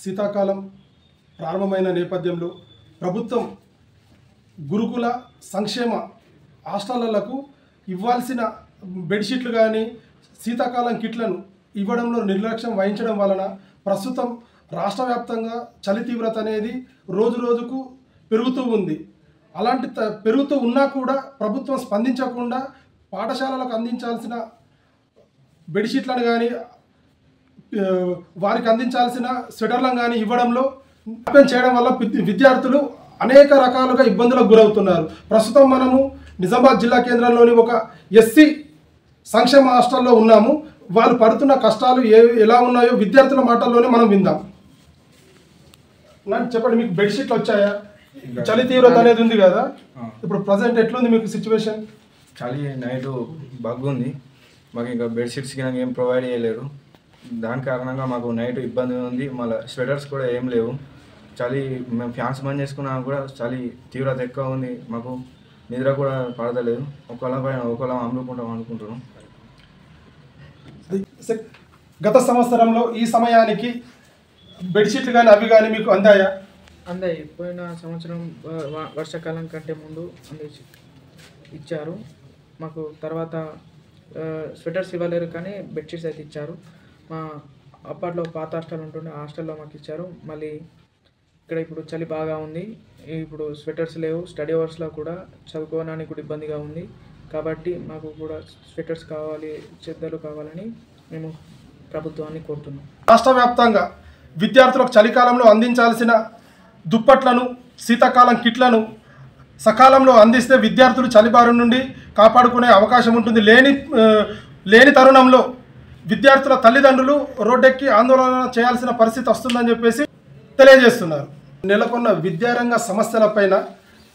శీతాకాలం ప్రారంభమైన నేపథ్యంలో ప్రభుత్వం గురుకుల సంక్షేమ హాస్టళ్లకు ఇవ్వాల్సిన బెడ్షీట్లు కానీ శీతాకాలం కిట్లను ఇవ్వడంలో నిర్లక్ష్యం వహించడం వలన ప్రస్తుతం రాష్ట్ర వ్యాప్తంగా చలి తీవ్రత అనేది రోజు రోజుకు పెరుగుతూ ఉంది. అలాంటి పెరుగుతూ ఉన్నా కూడా ప్రభుత్వం స్పందించకుండా పాఠశాలలకు అందించాల్సిన బెడ్షీట్లను కానీ వారికి అందించాల్సిన స్వెటర్లను కానీ ఇవ్వడంలో చేయడం వల్ల విద్యార్థులు అనేక రకాలుగా ఇబ్బందులకు గురవుతున్నారు. ప్రస్తుతం మనము నిజామాబాద్ జిల్లా కేంద్రంలోని ఒక ఎస్సీ సంక్షేమ హాస్టల్లో ఉన్నాము. వాళ్ళు పడుతున్న కష్టాలు ఎలా ఉన్నాయో విద్యార్థుల మాటల్లోనే మనం విందాం. చెప్పండి, మీకు బెడ్షీట్లు వచ్చాయా? చలి తీవ్రత అనేది ఉంది కదా, ఇప్పుడు ప్రజెంట్ ఎట్లుంది మీకు సిచ్యువేషన్? చలి నైట్ బగ్గుంది, మాకు ఇంకా బెడ్షీట్స్ కింద ఏం ప్రొవైడ్ చేయలేరు. దాని కారణంగా మాకు నైట్ ఇబ్బంది ఉంది. మళ్ళీ స్వెటర్స్ కూడా ఏం లేవు. చలి మేము ఫ్యాన్స్ బంద్ చేసుకున్నా కూడా చలి తీవ్రత ఎక్కువ ఉంది. మాకు నిద్ర కూడా పడతలేదు. ఒకళ్ళ అమ్ముకుంటాం అనుకుంటున్నాం. గత సంవత్సరంలో ఈ సమయానికి బెడ్షీట్లు కానీ అవి కానీ మీకు అందాయా? అందాయి. పోయిన సంవత్సరం వర్షాకాలం కంటే ముందు ఇచ్చారు మాకు. తర్వాత స్వెటర్స్ ఇవ్వలేరు కానీ బెడ్షీట్స్ అయితే ఇచ్చారు. మా అప్పట్లో పాత హాస్టల్ ఉంటుండే, ఆ హాస్టల్లో మాకు ఇచ్చారు. మళ్ళీ ఇక్కడ ఇప్పుడు చలి బాగా ఉంది. ఇప్పుడు స్వెటర్స్ లేవు. స్టడీ అవర్స్లో కూడా చదువుకోవడానికి కూడా ఇబ్బందిగా ఉంది. కాబట్టి మాకు కూడా స్వెటర్స్ కావాలి, చెద్దలు కావాలని మేము ప్రభుత్వాన్ని కోరుతున్నాం. రాష్ట్ర వ్యాప్తంగా విద్యార్థులకు చలికాలంలో అందించాల్సిన దుప్పట్లను, శీతాకాలం కిట్లను సకాలంలో అందిస్తే విద్యార్థులు చలిబారి నుండి కాపాడుకునే అవకాశం ఉంటుంది. లేని తరుణంలో విద్యార్థుల తల్లిదండ్రులు రోడ్డెక్కి ఆందోళన చేయాల్సిన పరిస్థితి వస్తుందని చెప్పేసి తెలియజేస్తున్నారు. నెలకొన్న విద్యారంగ సమస్యలపైన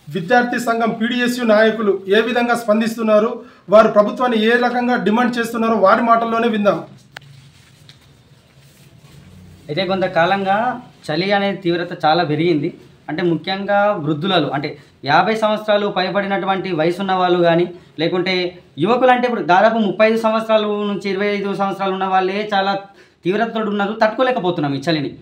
విద్యార్థి సంఘం PDSU నాయకులు ఏ విధంగా స్పందిస్తున్నారు, వారు ప్రభుత్వాన్ని ఏ రకంగా డిమాండ్ చేస్తున్నారో వారి మాటల్లోనే విందాం. అయితే కొంతకాలంగా చలి అనే తీవ్రత చాలా పెరిగింది. అంటే ముఖ్యంగా వృద్ధులలో, అంటే 50 సంవత్సరాలు పైబడినటువంటి వయసు ఉన్న వాళ్ళు కానీ, లేకుంటే యువకులు అంటే ఇప్పుడు దాదాపు 35 సంవత్సరాలు నుంచి 25 సంవత్సరాలు ఉన్న వాళ్ళే చాలా తీవ్రతతో ఉన్నారు. తట్టుకోలేకపోతున్నాం ఈ చలిని.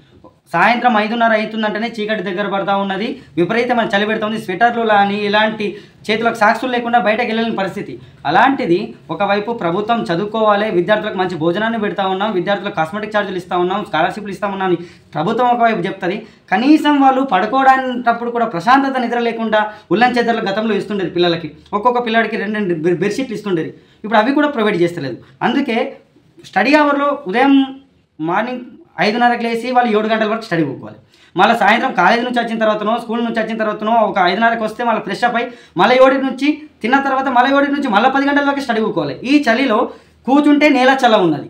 సాయంత్రం 5:30 అవుతుందంటేనే చీకటి దగ్గర పడతా ఉన్నది, విపరీతమైన చలి పెడుతుంది. స్వెటర్లు కానీ ఇలాంటి చేతులకు సాక్సులు లేకుండా బయటకు వెళ్ళలేని పరిస్థితి. అలాంటిది ఒకవైపు ప్రభుత్వం చదువుకోవాలి, విద్యార్థులకు మంచి భోజనాన్ని పెడతా ఉన్నాం, విద్యార్థులకు కాస్మెటిక్ ఛార్జీలు ఇస్తూ ఉన్నాం, స్కాలర్షిప్లు ఇస్తూ ఉన్నాం అని ప్రభుత్వం ఒకవైపు చెప్తుంది. కనీసం వాళ్ళు పడుకోవడానికప్పుడు కూడా ప్రశాంతత నిద్ర లేకుండా ఉల్లన్ చెద్దర్లు గతంలో ఇస్తుండేది పిల్లలకి. ఒక్కొక్క పిల్లడికి 2 బెడ్షీట్లు ఇస్తుండేది. ఇప్పుడు అవి కూడా ప్రొవైడ్ చేస్తలేదు. అందుకే స్టడీ అవర్లో ఉదయం మార్నింగ్ 5:30కి లేచి వాళ్ళు 7 గంటల వరకు స్టడీ కూకోవాలి. మళ్ళీ సాయంత్రం కాలేజీ నుంచి వచ్చిన తర్వాతనో, స్కూల్ నుంచి వచ్చిన తర్వాతనో ఒక 5:30కి వస్తే మళ్ళీ ఫ్రెష్ అప్ అయ్యి మళ్ళీ 7 నుంచి తిన్న తర్వాత మళ్ళీ 7 నుంచి మళ్ళీ 10 గంటల వరకు స్టడీ కూకోవాలి. ఈ చలిలో కూర్చుంటే నేల చల్ల ఉన్నది,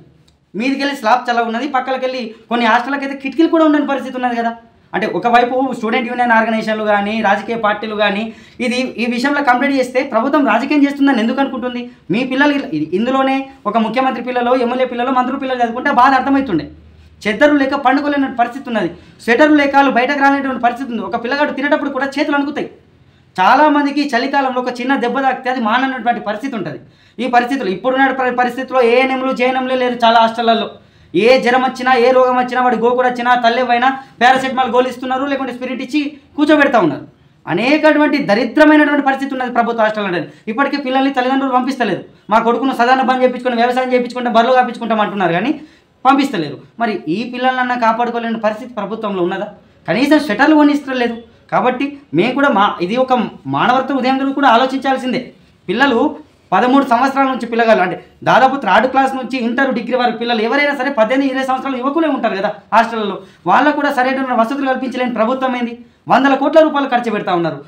మీదికి వెళ్ళి స్లాబ్ చల్ల ఉన్నది, పక్కలకి వెళ్ళి కొన్ని హాస్టల్కి అయితే కిటికీలు కూడా ఉండని పరిస్థితి ఉన్నది కదా. అంటే ఒకవైపు స్టూడెంట్ యూనియన్ ఆర్గనైజేషన్లు కానీ, రాజకీయ పార్టీలు కానీ ఈ విషయంలో కంప్లైంట్ చేస్తే ప్రభుత్వం రాజకీయం చేస్తుందని ఎందుకు అనుకుంటుంది? మీ పిల్లలు ఇందులోనే ఒక ముఖ్యమంత్రి పిల్లలు, ఎమ్మెల్యే పిల్లలు, మంత్రుల పిల్లలు చదువుకుంటే బాగా అర్థమవుతుండే. చెద్దరు లేక పండుకోలేని పరిస్థితి ఉన్నది, స్వెటర్లు లేక బయటకు రాలేటువంటి పరిస్థితి ఉంది. ఒక పిల్లగాడు తినేటప్పుడు కూడా చేతులు అనుకుతాయి. చాలామందికి చలికాలంలో ఒక చిన్న దెబ్బ తాకితే అది మాననటువంటి పరిస్థితి ఉంటుంది. ఈ పరిస్థితులు ఇప్పుడున్న పరిస్థితిలో ఏఎన్ఎంలు జేఎన్ఎంలు లేరు చాలా హాస్టళ్లలో. ఏ జ్వరం వచ్చినా, ఏ రోగం వచ్చినా, వాడి గోకుడు వచ్చినా, తల్లివైనా పారాసెటమాల్ గోలు ఇస్తున్నారు, లేకుంటే స్పిరిట్ ఇచ్చి కూర్చోబెడతా ఉన్నారు. అనేకటువంటి దరిద్రమైనటువంటి పరిస్థితి ఉన్నది ప్రభుత్వ హాస్టల్ అంటే. ఇప్పటికీ పిల్లల్ని తల్లిదండ్రులు పంపిస్తలేరు. మా కొడుకును సదాన బంద్ చేయించుకొని వ్యవసాయం చేయించుకుంటే బర్రెలు కాపించుకుంటాం అంటున్నారు కానీ పంపిస్తలేరు. మరి ఈ పిల్లలన్నా కాపాడుకోలేని పరిస్థితి ప్రభుత్వంలో ఉన్నదా? కనీసం స్వెటర్లు కొనిస్తలేదు. కాబట్టి మేము కూడా ఇది ఒక మానవత్వ ఉదయం కూడా ఆలోచించాల్సిందే. పిల్లలు 13 సంవత్సరాల నుంచి పిల్లగాళ్ళు, అంటే దాదాపు 3rd క్లాస్ నుంచి ఇంటర్, డిగ్రీ వరకు పిల్లలు ఎవరైనా సరే 18-20 సంవత్సరాల యువకులే ఉంటారు కదా హాస్టల్లో. వాళ్ళకు కూడా సరైన వసతులు కల్పించలేని ప్రభుత్వం ఏంది? 100 కోట్ల రూపాయలు ఖర్చు పెడతా ఉన్నారు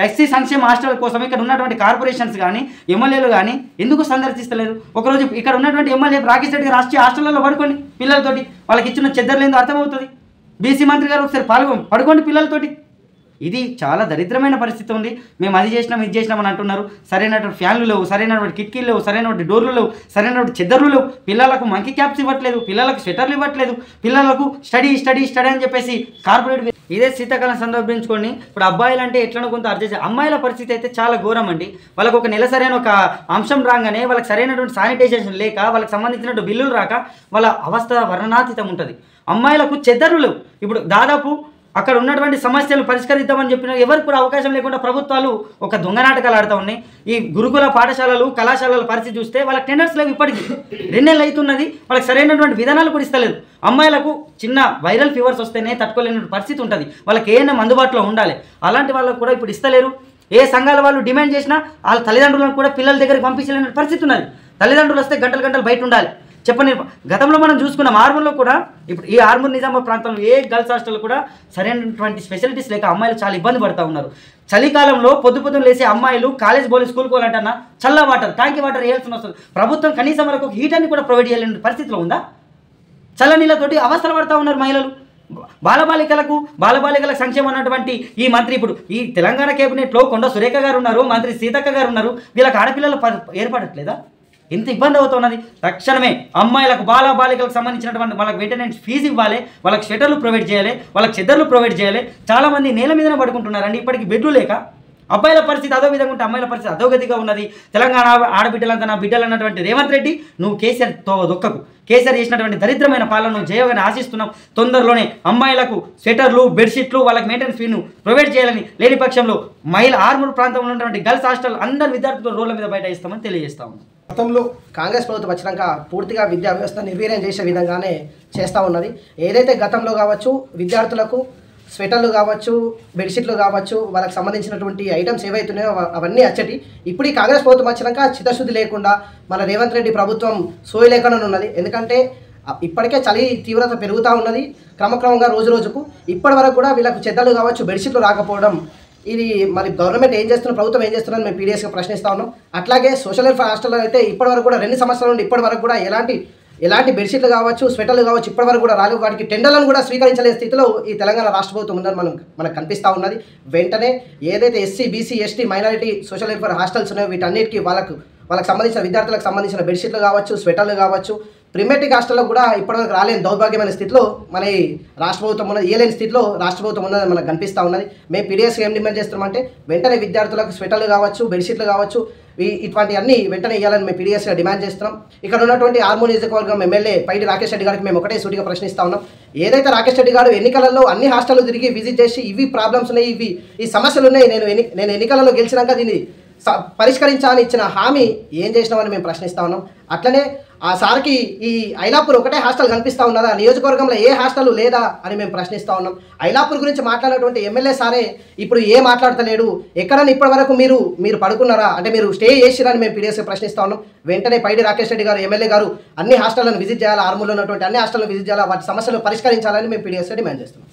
ఎస్సీ సంక్షేమ హాస్టల్ కోసం. ఇక్కడ ఉన్నటువంటి కార్పొరేషన్స్ కానీ, ఎమ్మెల్యేలు కానీ ఎందుకు సందర్శిస్తలేదు? ఒకరోజు ఇక్కడ ఉన్నటువంటి ఎమ్మెల్యే రాకేష్ రెడ్డి గారు రాష్ట్రీయ హాస్టల్లో పడుకోండి పిల్లలతోటి, వాళ్ళకి ఇచ్చిన చెద్దర్లు ఏందో అర్థమవుతుంది. బీసీ మంత్రి గారు ఒకసారి పడుకోండి పిల్లలతోటి. ఇది చాలా దరిద్రమైన పరిస్థితి ఉంది. మేము అది చేసినాం, ఇది చేసినామని అంటున్నారు. సరైనటువంటి ఫ్యాన్లు లేవు, సరైనటువంటి కిటికీలు లేవు, సరైనటువంటి డోర్లు లేవు, సరైనటువంటి చెద్దర్లు లేవు. పిల్లలకు మంకీ క్యాప్స్ ఇవ్వట్లేదు, పిల్లలకు స్వెటర్లు ఇవ్వట్లేదు, పిల్లలకు స్టడీ అని చెప్పేసి కార్పొరేట్. ఇదే శీతాకాలం సందర్భించుకొని ఇప్పుడు అబ్బాయిలు అంటే ఎట్లనో కొంత అర్థం. అమ్మాయిల పరిస్థితి అయితే చాలా ఘోరం అండి. వాళ్ళకు ఒక నెల సరైన ఒక అంశం రాగానే వాళ్ళకి సరైనటువంటి శానిటైజేషన్ లేక, వాళ్ళకి సంబంధించినటువంటి బిల్లులు రాక వాళ్ళ అవస్థ వర్ణనాతీతం ఉంటుంది. అమ్మాయిలకు చెద్దరులు లేవు. ఇప్పుడు దాదాపు అక్కడ ఉన్నటువంటి సమస్యలు పరిష్కరిద్దామని చెప్పిన ఎవరికి కూడా అవకాశం లేకుండా ప్రభుత్వాలు ఒక దొంగ నాటకాలు ఆడుతూ ఉన్నాయి. ఈ గురుకుల పాఠశాలలు కళాశాలల పరిస్థితి చూస్తే వాళ్ళకి టెండర్స్ లేవు. ఇప్పటికీ 2 నెలలు అవుతున్నది, వాళ్ళకి సరైనటువంటి విధానాలు కూడా ఇస్తలేదు. అమ్మాయిలకు చిన్న వైరల్ ఫీవర్స్ వస్తేనే తట్టుకోలేని పరిస్థితి ఉంటుంది, వాళ్ళకి ఏఎన్ఎం అందుబాటులో ఉండాలి. అలాంటి వాళ్ళకు కూడా ఇప్పుడు ఇస్తలేరు. ఏ సంఘాల వాళ్ళు డిమాండ్ చేసినా వాళ్ళ తల్లిదండ్రులను కూడా పిల్లల దగ్గరికి పంపించలేని పరిస్థితి ఉన్నది. తల్లిదండ్రులు వస్తే గంటలు గంటలు బయట ఉండాలి. చెప్పండి, గతంలో మనం చూసుకున్నాం ఆర్మూర్లో కూడా, ఇప్పుడు ఈ ఆర్మూర్ నిజామాబాద్ ప్రాంతంలో ఏ గర్ల్స్ హాస్టల్ కూడా సరైనటువంటి స్పెషాలిటీస్ లేక అమ్మాయిలు చాలా ఇబ్బంది పడుతూ ఉన్నారు. చలికాలంలో పొద్దున లేసి అమ్మాయిలు కాలేజ్ పోలి స్కూల్కి పోవాలంటన్నా చల్ల వాటర్ ట్యాంకీ వాటర్ వేయాల్సిన వస్తుంది. ప్రభుత్వం కనీసం వరకు హీటర్ని కూడా ప్రొవైడ్ చేయలేని పరిస్థితిలో ఉందా? చల్ల నీళ్ళతోటి అవస్థలు పడుతూ ఉన్నారు మహిళలు. బాలబాలికలకు సంక్షేమం అన్నటువంటి ఈ మంత్రి, ఇప్పుడు ఈ తెలంగాణ కేబినెట్లో కొండ సురేఖ గారు ఉన్నారు, మంత్రి సీతక్క గారు ఉన్నారు, వీళ్ళకి ఆడపిల్లలు ఏర్పడట్లేదా? ఎంత ఇబ్బంది అవుతున్నది. తక్షణమే అమ్మాయిలకు బాలికలకు సంబంధించినటువంటి వాళ్ళకి వెంటనే ఫీజు ఇవ్వాలి, వాళ్ళకి స్వెటర్లు ప్రొవైడ్ చేయాలి, వాళ్ళకి చెద్దర్లు ప్రొవైడ్ చేయాలి. చాలామంది నేల మీదనే పడుకుంటున్నారండి ఇప్పటికి బెడ్లు లేక. అబ్బాయిల పరిస్థితి అదో విధంగా ఉంటే అమ్మాయిల పరిస్థితి అధోగతిగా ఉన్నది. తెలంగాణ ఆడబిడ్డలంతా నా బిడ్డలు అన్నటువంటి రేవంత్ రెడ్డి, నువ్వు కేసీఆర్ దొక్కకు. కేసీఆర్ చేసినటువంటి దరిద్రమైన పాలనను జయగానే ఆశిస్తున్నాం. తొందరలోనే అమ్మాయిలకు స్వెటర్లు బెడ్షీట్లు వాళ్ళకి మెయింటెనెన్స్ ఫీను ప్రొవైడ్ చేయాలని, లేని పక్షంలో ఆర్మూర్ ప్రాంతంలో ఉన్నటువంటి గర్ల్స్ హాస్టల్ అందరి విద్యార్థులు రోడ్ల మీద బయట ఇస్తామని తెలియజేస్తా ఉన్నాం. గతంలో కాంగ్రెస్ ప్రభుత్వం వచ్చినాక పూర్తిగా విద్యా వ్యవస్థ నిర్వీర్యం చేసే విధంగానే చేస్తూ ఉన్నది. ఏదైతే గతంలో కావచ్చు విద్యార్థులకు స్వెటర్లు కావచ్చు, బెడ్షీట్లు కావచ్చు, వాళ్ళకి సంబంధించినటువంటి ఐటమ్స్ ఏవైతున్నాయో అవన్నీ వచ్చేటి. ఇప్పుడు ఈ కాంగ్రెస్ ప్రభుత్వం వచ్చినాక చిత్తశుద్ధి లేకుండా మన రేవంత్ రెడ్డి ప్రభుత్వం సోయి లేకుండా ఉన్నది. ఎందుకంటే ఇప్పటికే చలి తీవ్రత పెరుగుతూ ఉన్నది క్రమక్రమంగా రోజుకు. ఇప్పటి వరకు కూడా వీళ్ళకు చెద్దలు కావచ్చు, బెడ్షీట్లు రాకపోవడం, ఇది మరి గవర్నమెంట్ ఏం చేస్తున్నారు, ప్రభుత్వం ఏం చేస్తున్నారని మేము పీడిఎస్గా ప్రశ్నిస్తూ ఉన్నాం. అట్లాగే సోషల్ వెల్ఫేర్ హాస్టల్లో అయితే ఇప్పటివరకు కూడా 2 సంవత్సరాల నుండి ఇప్పటి వరకు కూడా ఎలాంటి బెడ్షీట్లు కావచ్చు, స్వెటర్లు కావచ్చు ఇప్పటివరకు కూడా రాలేదు. వాటికి టెండర్లను కూడా స్వీకరించలేని స్థితిలో ఈ తెలంగాణ రాష్ట్ర ప్రభుత్వం ఉందని మనకు కనిపిస్తూ ఉన్నది. వెంటనే ఏదైతే SC, BC, ST, minority social welfare hostels ఉన్నాయో వీటన్నిటికీ వాళ్ళకి సంబంధించిన విద్యార్థులకు సంబంధించిన బెడ్షీట్లు కావచ్చు, స్వెటర్లు కావచ్చు, ప్రిమెట్రిక్ హాస్టల్లో కూడా ఇప్పటివరకు రాలేని దౌర్భాగ్యమైన స్థితిలో మన ఈ రాష్ట్ర ప్రభుత్వం ఉన్నది. ఏలేని స్థితిలో రాష్ట్ర ప్రభుత్వం ఉన్నదని మనకు కనిపిస్తూ ఉన్నది. మేము పీడిఎస్గా ఏం డిమాండ్ చేస్తున్నామంటే వెంటనే విద్యార్థులకు స్వెటర్లు కావచ్చు, బెడ్షీట్లు కావచ్చు, ఇటువంటి అన్ని వెంటనే ఇవ్వాలని మేము పీడిఎస్గా డిమాండ్ చేస్తున్నాం. ఇక్కడ ఉన్నటువంటి ఆర్మూర్ నియోజకవర్గం ఎమ్మెల్యే పైడి రాకేష్ రెడ్డి గారికి మేము ఒకటే సూటిగా ప్రశ్నిస్తూ ఉన్నాం. ఏదైతే రాకేష్ రెడ్డి గారు ఎన్నికలలో అన్ని హాస్టల్లో తిరిగి విజిట్ చేసి ఇవి ప్రాబ్లమ్స్ ఉన్నాయి, ఈ సమస్యలు ఉన్నాయి, నేను ఎన్నికలలో గెలిచినాక దీన్ని పరిష్కరించాలని ఇచ్చిన హామీ ఏం చేసినామని మేము ప్రశ్నిస్తూ ఉన్నాం. అట్లనే ఆ సార్కి ఈ ఐలాపూర్ ఒకటే హాస్టల్ కనిపిస్తూ ఉన్నదా, నియోజకవర్గంలో ఏ హాస్టల్ లేదా అని మేము ప్రశ్నిస్తూ ఉన్నాం. ఐలాపూర్ గురించి మాట్లాడినటువంటి ఎమ్మెల్యే సారే ఇప్పుడు ఏం మాట్లాడతలేడు. ఎక్కడన్నా ఇప్పటి వరకు మీరు పడుకున్నారా అంటే మీరు స్టే చేసిరని మేము పీడిఎస్గా ప్రశ్నిస్తూ ఉన్నాం. వెంటనే పైడి రాకేష్ రెడ్డి గారు ఎమ్మెల్యే గారు అన్ని హాస్టళ్లను విజిట్ చేయాలి, ఆర్మూర్లో ఉన్నటువంటి అన్ని హాస్టళ్లను విజిట్ చేయాలి, వాటి సమస్యలు పరిష్కరించాలని మేము పీడిఎస్గా డిమాండ్ చేస్తున్నాం.